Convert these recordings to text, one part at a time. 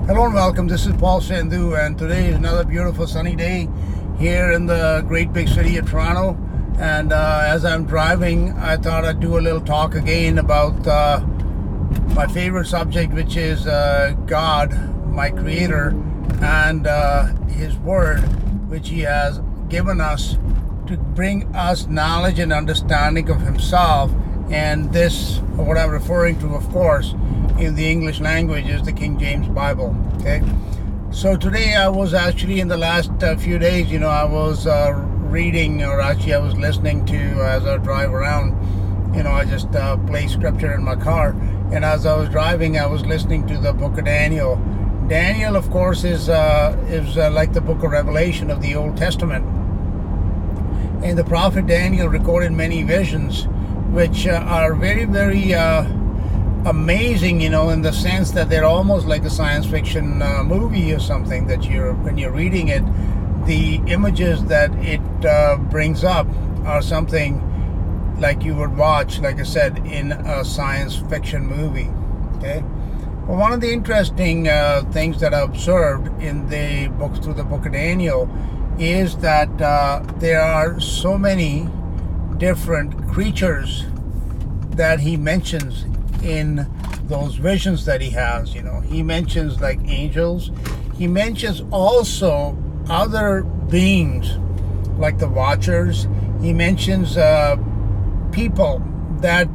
Hello and welcome. This is Paul Sandhu, and today is another beautiful sunny day here in the great big city of Toronto. And as I'm driving, I thought I'd do a little talk again about my favorite subject, which is God, my Creator, and His Word, which He has given us to bring us knowledge and understanding of Himself. And this, what I'm referring to, of course, in the English language, is the King James Bible. Okay, so today I was actually, in the last few days, I was reading, or actually I was listening to, as I drive around, I just play scripture in my car, and as I was driving, I was listening to the book of Daniel. Daniel, of course, is like the book of Revelation of the Old Testament, and the prophet Daniel recorded many visions, which are very, very amazing, in the sense that they're almost like a science fiction movie or something, that when you're reading it, the images that it brings up are something like you would watch, like I said, in a science fiction movie. Okay. Well, one of the interesting things that I observed in the book, through the book of Daniel, is that there are so many different creatures that he mentions in those visions that he has. He mentions like angels. He mentions also other beings like the Watchers. He mentions people that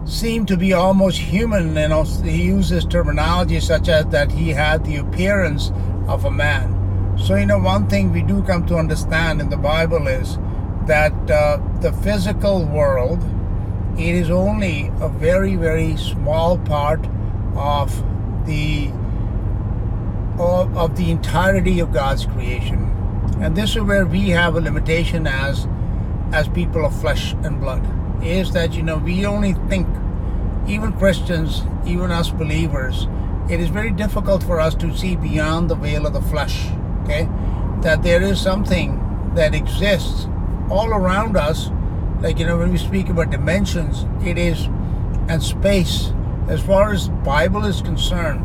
seem to be almost human. He uses terminology such as that he had the appearance of a man. So one thing we do come to understand in the Bible is that the physical world, it is only a very, very small part of the entirety of God's creation. And this is where we have a limitation as people of flesh and blood, is that we only think, even Christians, even us believers, it is very difficult for us to see beyond the veil of the flesh. Okay, that there is something that exists all around us. Like, when we speak about dimensions, it is, and space, as far as Bible is concerned,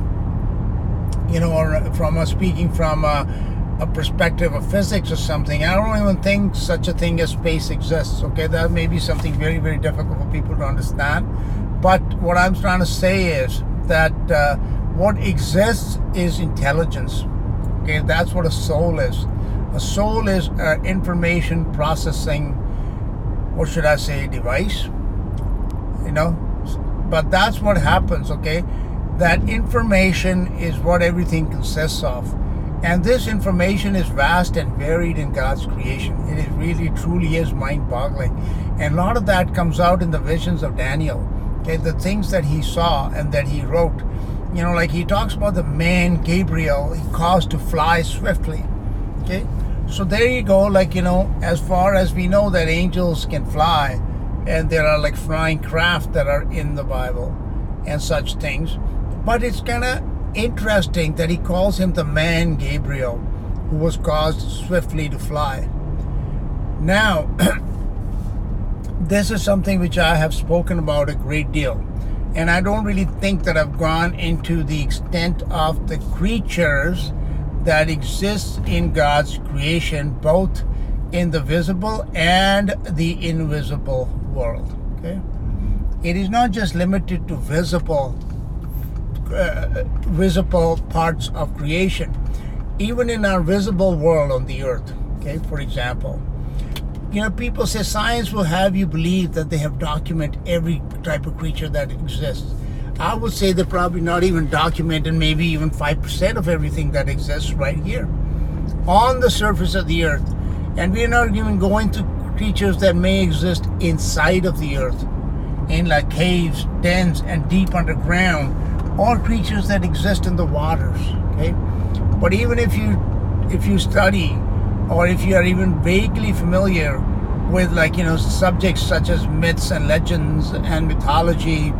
or speaking from a perspective of physics or something, I don't even think such a thing as space exists. Okay, that may be something very, very difficult for people to understand. But what I'm trying to say is that what exists is intelligence. Okay, that's what a soul is. A soul is an information processing, or should I say, device, but that's what happens. Okay, that information is what everything consists of, and this information is vast and varied in God's creation. It is really, truly is mind-boggling, and a lot of that comes out in the visions of Daniel. Okay, the things that he saw and that he wrote. Like he talks about the man Gabriel, he caused to fly swiftly. Okay, so there you go. Like, as far as we know that angels can fly, and there are like flying craft that are in the Bible and such things. But it's kind of interesting that he calls him the man Gabriel, who was caused swiftly to fly. Now, this is something which I have spoken about a great deal. And I don't really think that I've gone into the extent of the creatures that exist in God's creation, both in the visible and the invisible world. Okay, it is not just limited to visible parts of creation. Even in our visible world on the earth. Okay, for example, people say science will have you believe that they have documented every type of creature that exists. I would say they probably not even documented maybe even 5% of everything that exists right here on the surface of the earth. And we're not even going to creatures that may exist inside of the earth, in like caves, dens, and deep underground, or creatures that exist in the waters. Okay, but even if you study, or if you are even vaguely familiar with subjects such as myths and legends and mythology,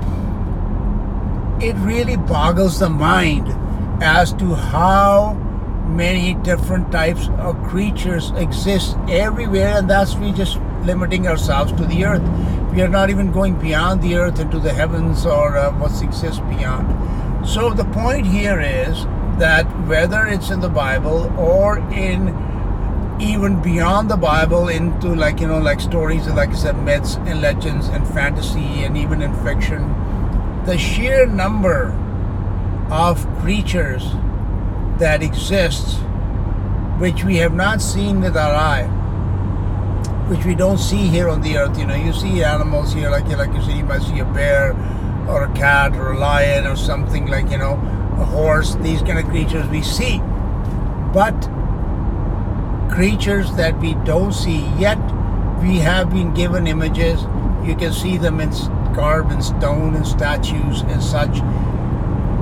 it really boggles the mind as to how many different types of creatures exist everywhere, and that's we just limiting ourselves to the earth. We are not even going beyond the earth into the heavens or what exists beyond. So the point here is that whether it's in the Bible or in even beyond the Bible into like stories, like I said, myths and legends and fantasy and even in fiction, the sheer number of creatures that exists which we have not seen with our eye, which we don't see here on the earth. You see animals here, like you see, you might see a bear or a cat or a lion or something, like a horse. These kind of creatures we see, but creatures that we don't see yet, we have been given images. You can see them carved in stone and statues and such.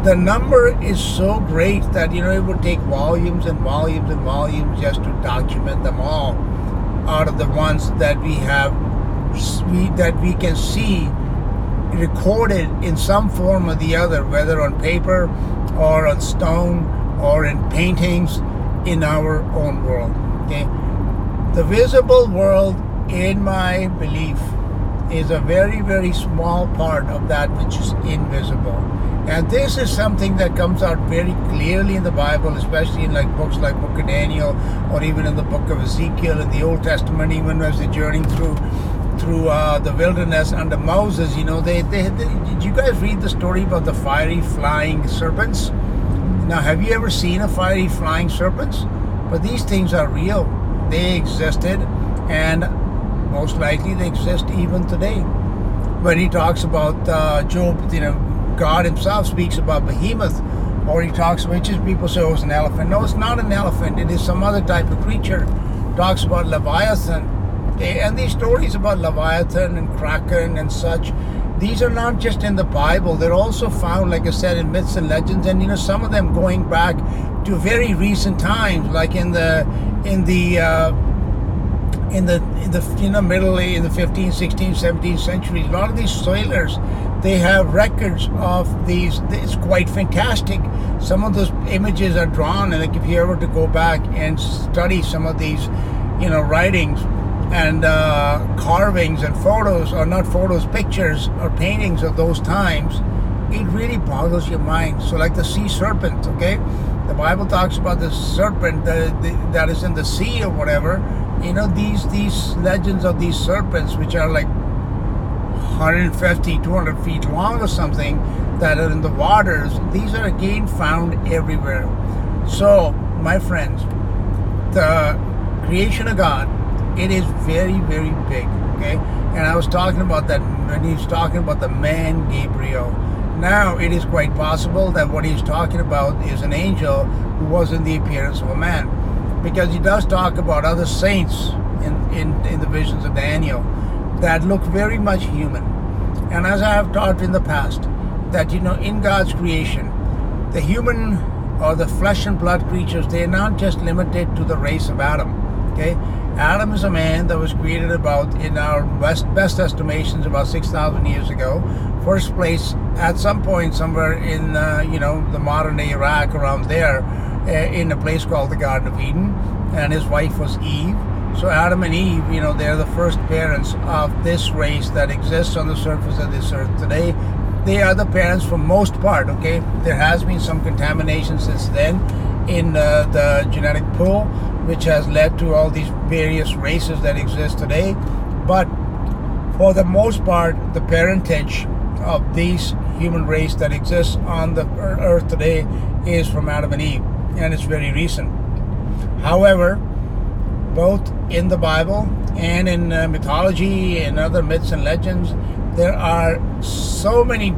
The number is so great that it would take volumes and volumes and volumes just to document them all, out of the ones that we have, that we can see recorded in some form or the other, whether on paper or on stone or in paintings in our own world. Okay, the visible world, in my belief, is a very, very small part of that which is invisible. And this is something that comes out very clearly in the Bible, especially in books like Book of Daniel, or even in the book of Ezekiel in the Old Testament, even as they're journeying through the wilderness under Moses. Did you guys read the story about the fiery flying serpents? Now, have you ever seen a fiery flying serpent? But these things are real. They existed, and most likely they exist even today. When he talks about Job, God himself speaks about behemoth, or he talks, which is, people say, oh, it's an elephant. No, it's not an elephant. It is some other type of creature. Talks about Leviathan. Okay? And these stories about Leviathan and Kraken and such, these are not just in the Bible. They're also found, like I said, in myths and legends, and some of them going back to very recent times, like in the middle, in the 15th, 16th, 17th centuries. A lot of these sailors, they have records of these. It's quite fantastic. Some of those images are drawn, and if you ever to go back and study some of these, writings and carvings and photos, or not photos, pictures or paintings of those times, it really boggles your mind. So like the sea serpent, okay? The Bible talks about the serpent that is in the sea or whatever. These legends of these serpents, which are like 150, 200 feet long or something, that are in the waters, these are again found everywhere. So, my friends, the creation of God, it is very, very big, okay? And I was talking about that when he's talking about the man Gabriel. Now, it is quite possible that what he's talking about is an angel who was in the appearance of a man, because he does talk about other saints in the visions of Daniel that look very much human. And as I have taught in the past, that in God's creation, the human or the flesh and blood creatures, they're not just limited to the race of Adam. Okay, Adam is a man that was created about, in our best estimations, about 6,000 years ago. First place at some point somewhere in the modern day Iraq, around there, in a place called the Garden of Eden, and his wife was Eve. So Adam and Eve, they're the first parents of this race that exists on the surface of this earth today. They are the parents for most part, okay? There has been some contamination since then in the genetic pool, which has led to all these various races that exist today. But for the most part, the parentage of these human race that exists on the earth today is from Adam and Eve, and it's very recent. However, both in the Bible and in mythology and other myths and legends, there are so many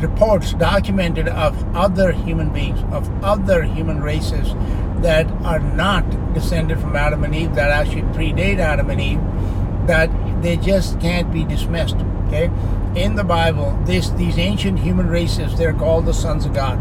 reports documented of other human beings, of other human races that are not descended from Adam and Eve, that actually predate Adam and Eve, that they just can't be dismissed. Okay, in the Bible, these ancient human races, they're called the sons of God.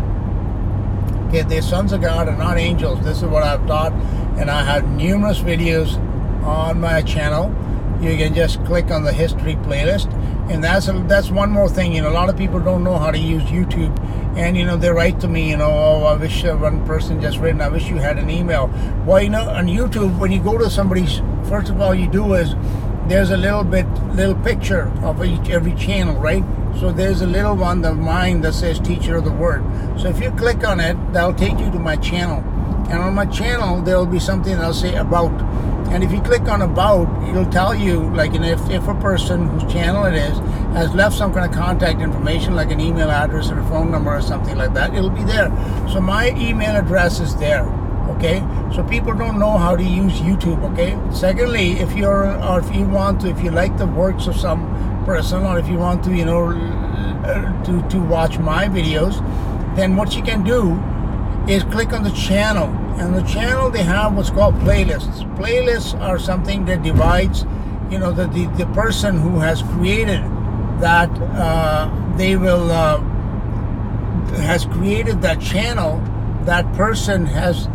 Okay, the sons of God are not angels. This is what I've taught, and I have numerous videos on my channel. You can just click on the history playlist, and that's one more thing. A lot of people don't know how to use YouTube, and they write to me, oh, I wish, one person just written, I wish you had an email. Well, on YouTube, when you go to somebody's, first of all, you do is, there's a little picture of every channel, right? So there's a little one of mine that says Teacher of the Word. So if you click on it, that'll take you to my channel. And on my channel, there will be something that'll say About. And if you click on About, it'll tell you, like, if a person whose channel it is has left some kind of contact information, like an email address or a phone number or something like that, it'll be there. So my email address is there. Okay, so people don't know how to use YouTube. Okay. Secondly, if you like the works of some person, or if you want to, to watch my videos, then what you can do is click on the channel. And the channel, they have what's called playlists. Playlists are something that divides, the person who has created that, has created that channel. That person has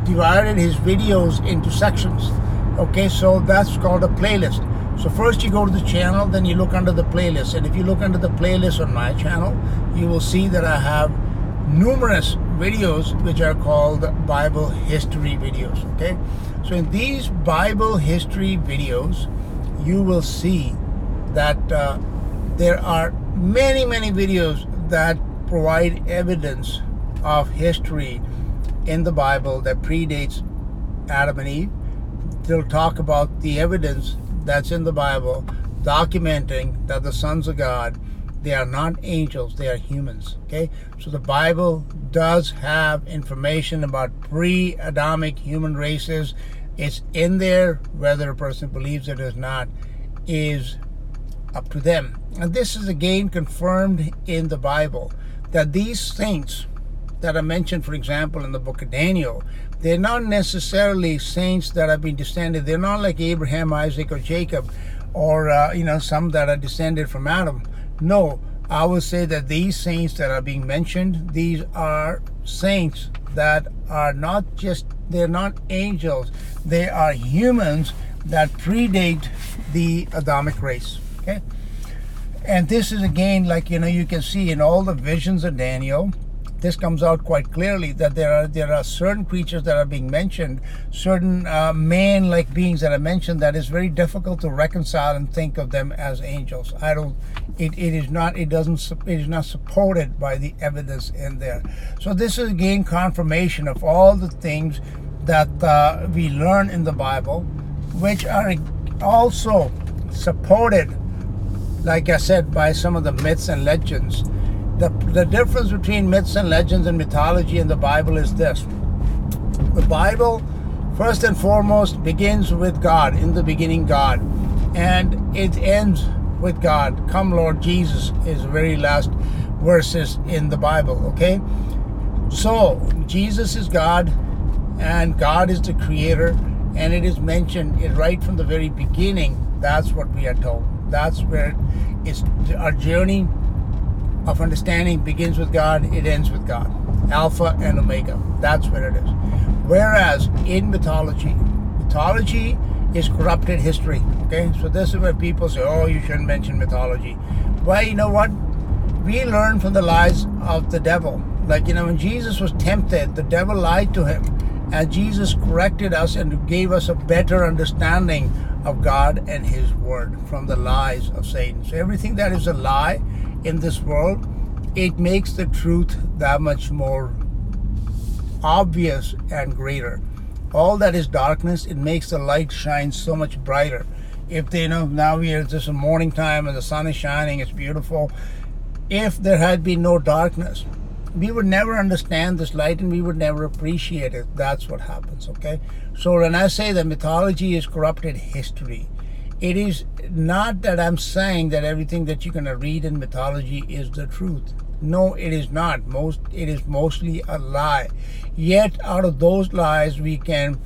divided his videos into sections. Okay, so that's called a playlist. So first you go to the channel, then you look under the playlist. And if you look under the playlist on my channel, you will see that I have numerous videos which are called Bible history videos. Okay, so in these Bible history videos, you will see that there are many videos that provide evidence of history in the Bible that predates Adam and Eve. They'll talk about the evidence that's in the Bible documenting that the sons of God, they are not angels, they are humans. Okay, so the Bible does have information about pre-Adamic human races. It's in there. Whether a person believes it or not is up to them. And this is again confirmed in the Bible, that these saints that are mentioned, for example, in the book of Daniel, they're not necessarily saints that have been descended. They're not like Abraham, Isaac, or Jacob, or some that are descended from Adam. No, I would say that these saints that are being mentioned, these are saints that are they're not angels. They are humans that predate the Adamic race. Okay, and this is again, like, you can see in all the visions of Daniel. This comes out quite clearly that there are certain creatures that are being mentioned, certain man-like beings that are mentioned, that is very difficult to reconcile and think of them as angels. It is not supported by the evidence in there. So this is again confirmation of all the things that we learn in the Bible, which are also supported, like I said, by some of the myths and legends. The difference between myths and legends and mythology in the Bible is this. The Bible, first and foremost, begins with God. In the beginning, God. And it ends with God. Come, Lord Jesus, is the very last verses in the Bible. Okay? So, Jesus is God, and God is the creator, and it is mentioned right from the very beginning. That's what we are told. That's where it's our journey of understanding begins with God, it ends with God. Alpha and Omega. That's where it is. Whereas in mythology is corrupted history. Okay, so this is where people say, oh, you shouldn't mention mythology. Well, you know what? We learn from the lies of the devil. Like, when Jesus was tempted, the devil lied to him. And Jesus corrected us and gave us a better understanding of God and His Word from the lies of Satan. So everything that is a lie in this world, it makes the truth that much more obvious and greater. All that is darkness, it makes the light shine so much brighter. If now it's just a morning time and the sun is shining, it's beautiful. If there had been no darkness, we would never understand this light and we would never appreciate it. That's what happens. Okay, so when I say that mythology is corrupted history, it is not that I'm saying that everything that you're going to read in mythology is the truth. No, it is not. It is mostly a lie. Yet out of those lies, we can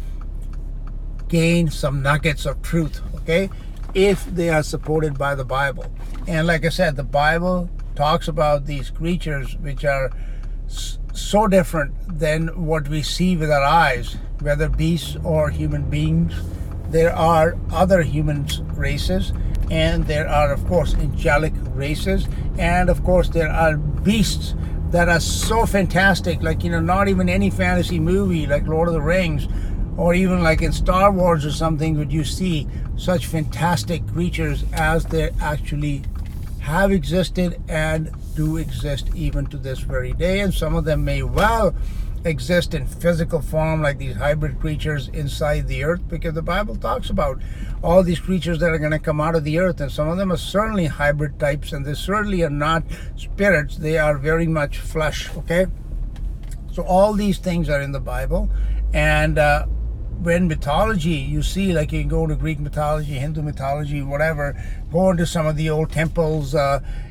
gain some nuggets of truth, okay, if they are supported by the Bible. And like I said, the Bible talks about these creatures which are so different than what we see with our eyes, whether beasts or human beings. There are other human races, and there are, of course, angelic races, and of course there are beasts that are so fantastic, like, not even any fantasy movie like Lord of the Rings, or even like in Star Wars or something, would you see such fantastic creatures as they actually have existed and do exist even to this very day, and some of them may well exist in physical form, like these hybrid creatures inside the earth, because the Bible talks about all these creatures that are going to come out of the earth, and some of them are certainly hybrid types, and they certainly are not spirits. They are very much flesh. Okay, so all these things are in the Bible. And when mythology, you see, like you can go to Greek mythology, Hindu mythology, whatever, go into some of the old temples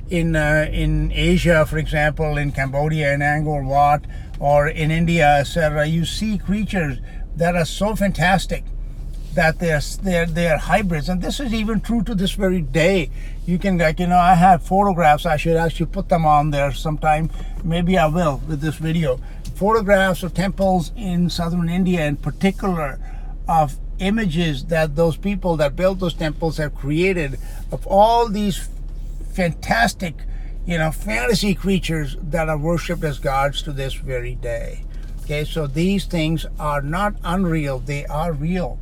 in Asia, for example, in Cambodia, in Angkor Wat, or in India, etc. You see creatures that are so fantastic that they're hybrids, and this is even true to this very day. You can, like, I have photographs. I should actually put them on there sometime. Maybe I will with this video. Photographs of temples in southern India in particular, of images that those people that built those temples have created of all these fantastic, fantasy creatures that are worshipped as gods to this very day. Okay, so these things are not unreal, they are real.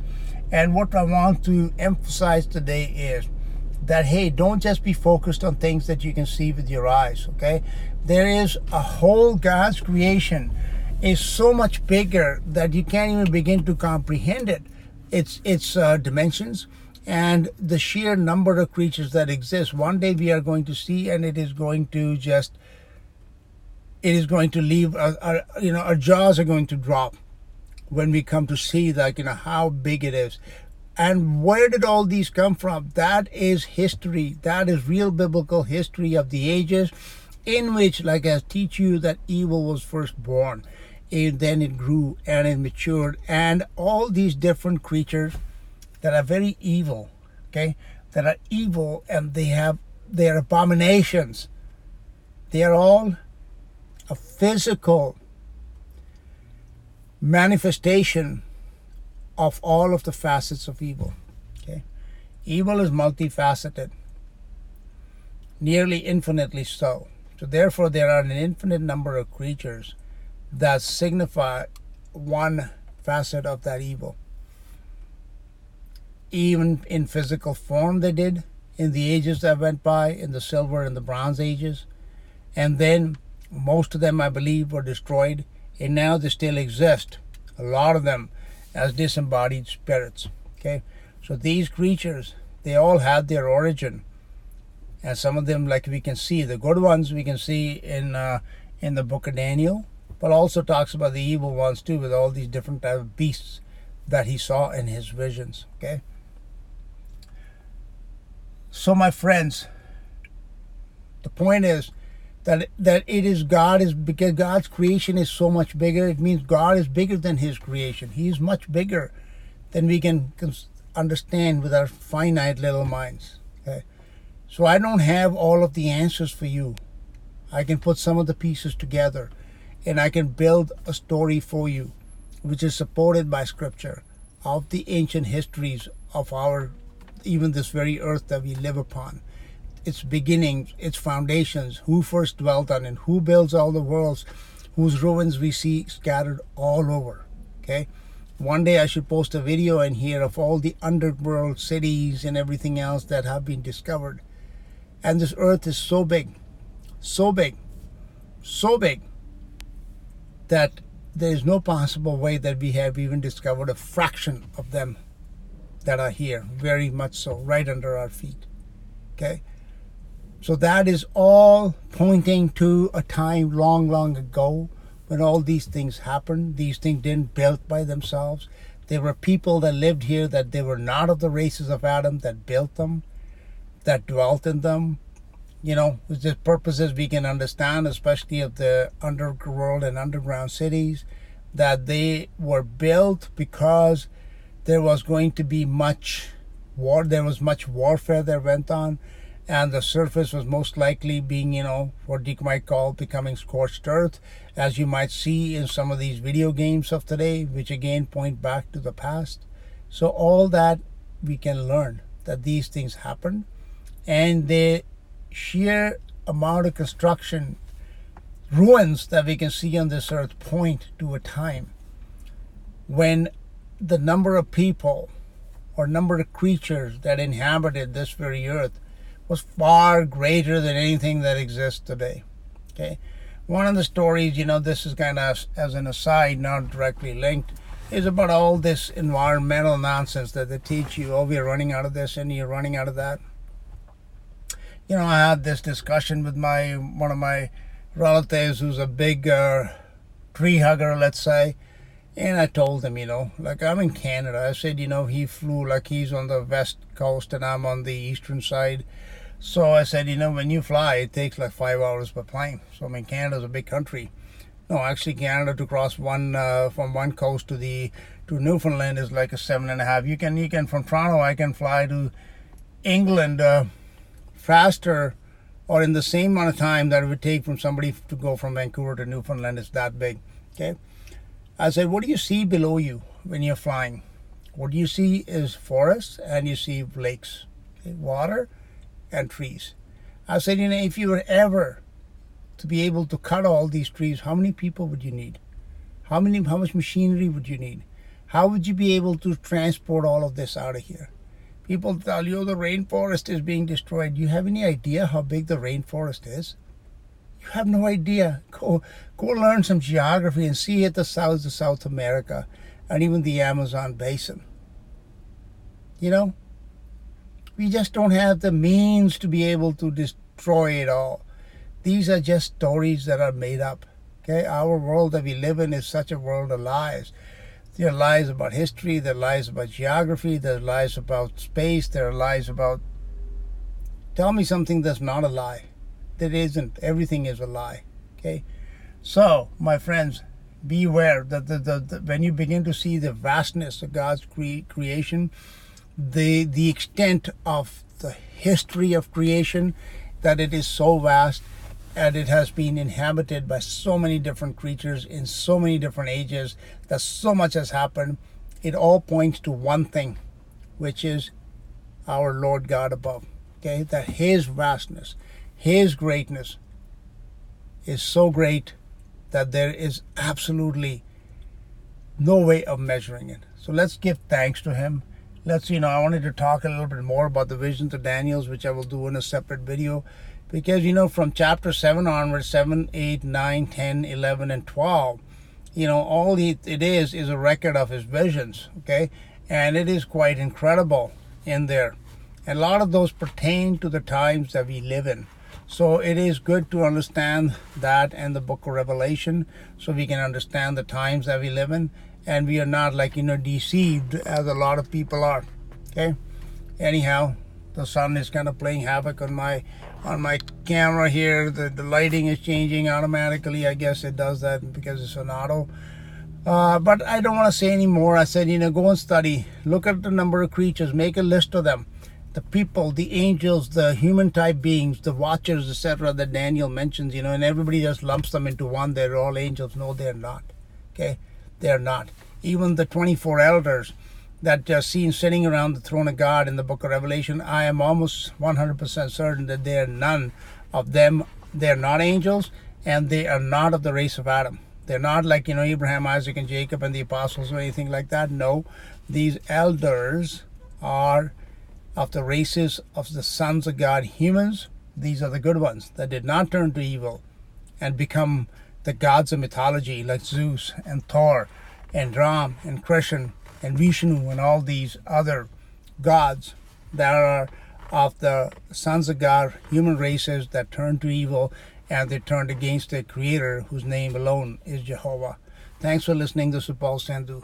And what I want to emphasize today is that, hey, don't just be focused on things that you can see with your eyes. Okay, there is a whole, God's creation is so much bigger that you can't even begin to comprehend it. Its dimensions and the sheer number of creatures that exist. One day we are going to see, and it is going to leave our jaws are going to drop when we come to see, like, how big it is. And where did all these come from? That is history. That is real biblical history of the ages, in which, like I teach you, that evil was first born, and then it grew and it matured, and all these different creatures that are very evil, okay, that are evil, and they are abominations. They are all a physical manifestation of all of the facets of evil. Okay, evil is multifaceted, nearly infinitely so. So therefore, there are an infinite number of creatures that signify one facet of that evil. Even in physical form, they did in the ages that went by, in the Silver and the Bronze ages. And then most of them, I believe, were destroyed, and now they still exist, a lot of them, as disembodied spirits. Okay, so these creatures, they all had their origin, and some of them, like we can see, the good ones we can see in the book of Daniel, but also talks about the evil ones too, with all these different type of beasts that he saw in his visions. Okay, so my friends, the point is that it is God, is because God's creation is so much bigger. It means God is bigger than his creation. He is much bigger than we can understand with our finite little minds. Okay, so I don't have all of the answers for you. I can put some of the pieces together, and I can build a story for you, which is supported by scripture, of the ancient histories of even this very earth that we live upon. Its beginnings, its foundations, who first dwelt on it, who builds all the worlds, whose ruins we see scattered all over. Okay, one day I should post a video in here of all the underworld cities and everything else that have been discovered. And this earth is so big, so big, so big, that there is no possible way that we have even discovered a fraction of them that are here, very much so, right under our feet. Okay, so that is all pointing to a time long, long ago when all these things happened. These things didn't build by themselves. There were people that lived here that they were not of the races of Adam that built them, that dwelt in them. With the purposes we can understand, especially of the underworld and underground cities, that they were built because there was going to be much war. There was much warfare that went on, and the surface was most likely being, what you might call becoming scorched earth, as you might see in some of these video games of today, which again point back to the past. So all that we can learn, that these things happened, and the sheer amount of construction, ruins that we can see on this earth point to a time when the number of people or number of creatures that inhabited this very earth was far greater than anything that exists today. Okay, one of the stories, this is kind of as an aside, not directly linked, is about all this environmental nonsense that they teach you. Oh, we're running out of this and you're running out of that. I had this discussion with one of my relatives who's a big tree hugger, let's say. And I told him, like I'm in Canada. I said, he flew like he's on the west coast and I'm on the eastern side. So I said, when you fly, it takes like 5 hours per plane. So Canada's a big country. No, actually, Canada to cross from one coast to Newfoundland is like a 7.5. You can from Toronto, I can fly to England faster, or in the same amount of time that it would take from somebody to go from Vancouver to Newfoundland. It's that big. Okay. I said, what do you see below you when you're flying? What you see is forests and you see lakes, okay, water and trees. I said, if you were ever to be able to cut all these trees, how many people would you need? How much machinery would you need? How would you be able to transport all of this out of here? People tell you the rainforest is being destroyed. Do you have any idea how big the rainforest is? You have no idea. Go learn some geography and see at the south of South America and even the Amazon basin. We just don't have the means to be able to destroy it all. These are just stories that are made up. Okay, our world that we live in is such a world of lies. There are lies about history, there are lies about geography, there are lies about space, there are lies about... Tell me something that's not a lie. That isn't. Everything is a lie. Okay, so my friends, beware that when you begin to see the vastness of God's creation, the extent of the history of creation, that it is so vast and it has been inhabited by so many different creatures in so many different ages, that so much has happened. It all points to one thing, which is our Lord God above. Okay, that His vastness, His greatness is so great that there is absolutely no way of measuring it. So let's give thanks to Him. I wanted to talk a little bit more about the visions of Daniel's, which I will do in a separate video. Because, from chapter 7 onwards, 7, 8, 9, 10, 11, and 12, all it is a record of his visions, okay? And it is quite incredible in there. And a lot of those pertain to the times that we live in. So it is good to understand that and the book of Revelation, so we can understand the times that we live in. And we are not deceived as a lot of people are, okay? Anyhow, the sun is kind of playing havoc on my camera here. The lighting is changing automatically. I guess it does that because it's an auto. But I don't want to say any more. I said, go and study. Look at the number of creatures. Make a list of them. The people, the angels, the human type beings, the watchers, etc. that Daniel mentions, and everybody just lumps them into one. They're all angels. No, they're not. Okay? They're not. Even the 24 elders that are seen sitting around the throne of God in the book of Revelation, I am almost 100% certain that they are none of them. They're not angels, and they are not of the race of Adam. They're not like, Abraham, Isaac, and Jacob and the apostles or anything like that. No, these elders are of the races of the sons of God, humans. These are the good ones that did not turn to evil and become the gods of mythology like Zeus and Thor and Ram and Krishna and Vishnu and all these other gods that are of the sons of God, human races that turned to evil, and they turned against their Creator, whose name alone is Jehovah. Thanks for listening. This is Paul Sandhu.